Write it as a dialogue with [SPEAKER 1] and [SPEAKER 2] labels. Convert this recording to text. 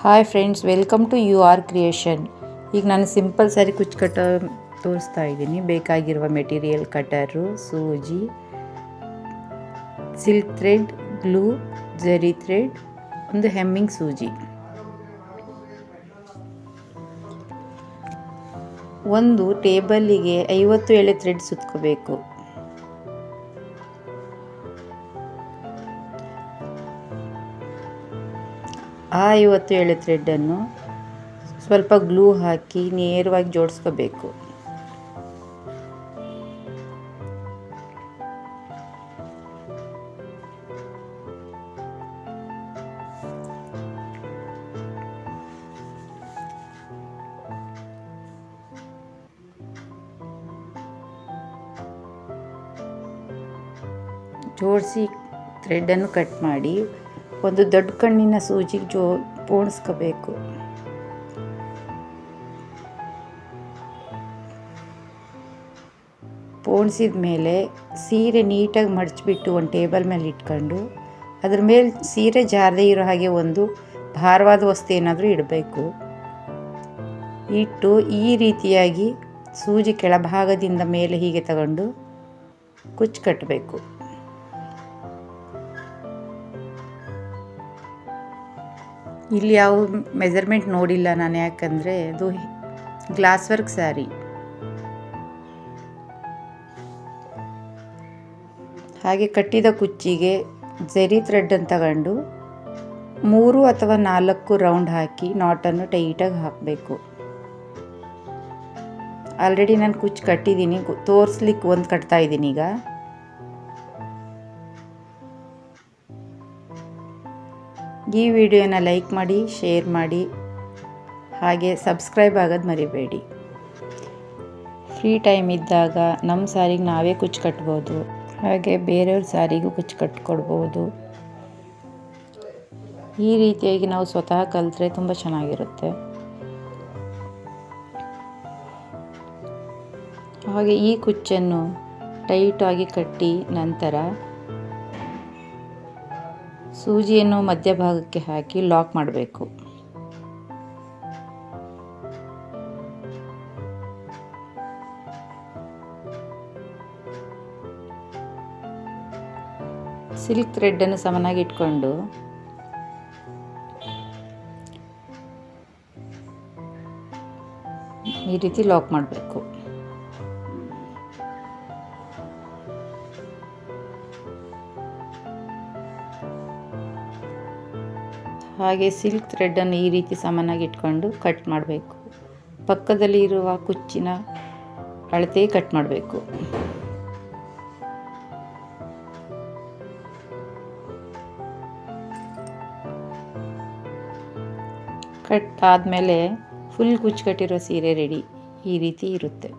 [SPEAKER 1] Hi friends, welcome to U R creation. ಈಗ ನಾನು simple sari ಕುಚ್ಚು ಕಟ್ಟೋ ತೋರಿಸ್ತಾ ಇದ್ದೀನಿ. ಬೇಕಾಗಿರುವ ಮೆಟೀರಿಯಲ್ ಕಟರು, ಸೂಜಿ, ಸಿಲ್ಕ್ ಥ್ರೆಡ್, ಗ್ಲೂ, ಜರಿ ಥ್ರೆಡ್, ಒಂದು ಹೆಮ್ಮಿಂಗ್ ಸೂಜಿ. ಒಂದು ಟೇಬಲ್ಲಿಗೆ 50 ಎಳೆ ಥ್ರೆಡ್ ಸುತ್ಕೋಬೇಕು. ಆ 50 ಎಳೆ ಥ್ರೆಡ್ಡನ್ನು ಸ್ವಲ್ಪ ಗ್ಲೂ ಹಾಕಿ ನೇರವಾಗಿ ಜೋಡಿಸ್ಕೋಬೇಕು. ಜೋಡಿಸಿ ಥ್ರೆಡ್ಡನ್ನು ಕಟ್ ಮಾಡಿ ಒಂದು ದೊಡ್ಡ ಕಣ್ಣಿನ ಸೂಜಿಗೆ ಪೋಣಿಸ್ಕೋಬೇಕು. ಪೋಣಿಸಿದ ಮೇಲೆ ಸೀರೆ ನೀಟಾಗಿ ಮಡಚಿಬಿಟ್ಟು ಒಂದು ಟೇಬಲ್ ಮೇಲೆ ಇಟ್ಕೊಂಡು ಅದ್ರ ಮೇಲೆ ಸೀರೆ ಜಾರದೇ ಇರೋ ಹಾಗೆ ಒಂದು ಭಾರವಾದ ವಸ್ತು ಏನಾದರೂ ಇಡಬೇಕು. ಇಟ್ಟು ಈ ರೀತಿಯಾಗಿ ಸೂಜಿ ಕೆಳಭಾಗದಿಂದ ಮೇಲೆ ಹೀಗೆ ತಗೊಂಡು ಕುಚ್ಚು ಕಟ್ಟಬೇಕು. ಇಲ್ಲಿ ಯಾವ ಮೆಜರ್ಮೆಂಟ್ ನೋಡಿಲ್ಲ ನಾನು, ಯಾಕಂದರೆ ಅದು ಗ್ಲಾಸ್ ವರ್ಕ್ ಸ್ಯಾರಿ. ಹಾಗೆ ಕಟ್ಟಿದ ಕುಚ್ಚಿಗೆ ಜರಿ ಥ್ರೆಡ್ಡನ್ನು ತಗೊಂಡು 3 ಅಥವಾ 4 ರೌಂಡ್ ಹಾಕಿ ನಾಟನ್ನು ಟೈಟಾಗಿ ಹಾಕಬೇಕು. ಆಲ್ರೆಡಿ ನಾನು ಕುಚ್ಚು ಕಟ್ಟಿದ್ದೀನಿ, ತೋರಿಸ್ಲಿಕ್ಕೆ ಒಂದು ಕಟ್ತಾ ಇದ್ದೀನಿ. ಈಗ ಈ ವಿಡಿಯೋನ ಲೈಕ್ ಮಾಡಿ, ಶೇರ್ ಮಾಡಿ, ಹಾಗೆ ಸಬ್ಸ್ಕ್ರೈಬ್ ಆಗೋದು ಮರಿಬೇಡಿ. ಫ್ರೀ ಟೈಮ್ ಇದ್ದಾಗ ನಮ್ಮ ಸ್ಯಾರಿಗೆ ನಾವೇ ಕುಚ್ಚು ಕಟ್ಬೋದು, ಹಾಗೆ ಬೇರೆಯವ್ರ ಸ್ಯಾರಿಗೂ ಕುಚ್ಚು ಕಟ್ಕೊಡ್ಬೋದು. ಈ ರೀತಿಯಾಗಿ ನಾವು ಸ್ವತಃ ಕಲಿತ್ರೆ ತುಂಬ ಚೆನ್ನಾಗಿರುತ್ತೆ. ಹಾಗೆ ಈ ಕುಚ್ಚನ್ನು ಟೈಟಾಗಿ ಕಟ್ಟಿ ನಂತರ ಸೂಜಿಯನ್ನು ಮಧ್ಯಭಾಗಕ್ಕೆ ಹಾಕಿ ಲಾಕ್ ಮಾಡಬೇಕು. ಸಿಲ್ಕ್ ಥ್ರೆಡ್ಡನ್ನು ಸಮನಾಗಿ ಇಟ್ಕೊಂಡು ಈ ರೀತಿ ಲಾಕ್ ಮಾಡಬೇಕು. ಹಾಗೆ ಸಿಲ್ಕ್ ಥ್ರೆಡ್ಡನ್ನು ಈ ರೀತಿ ಸಮನಾಗಿ ಇಟ್ಕೊಂಡು ಕಟ್ ಮಾಡಬೇಕು. ಪಕ್ಕದಲ್ಲಿ ಇರುವ ಕುಚ್ಚಿನ ಅಳತೆ ಕಟ್ ಮಾಡಬೇಕು. ಕಟ್ ಆದಮೇಲೆ ಫುಲ್ ಕುಚ್ಚು ಕಟ್ಟಿರೋ ಸೀರೆ ರೆಡಿ. ಈ ರೀತಿ ಇರುತ್ತೆ.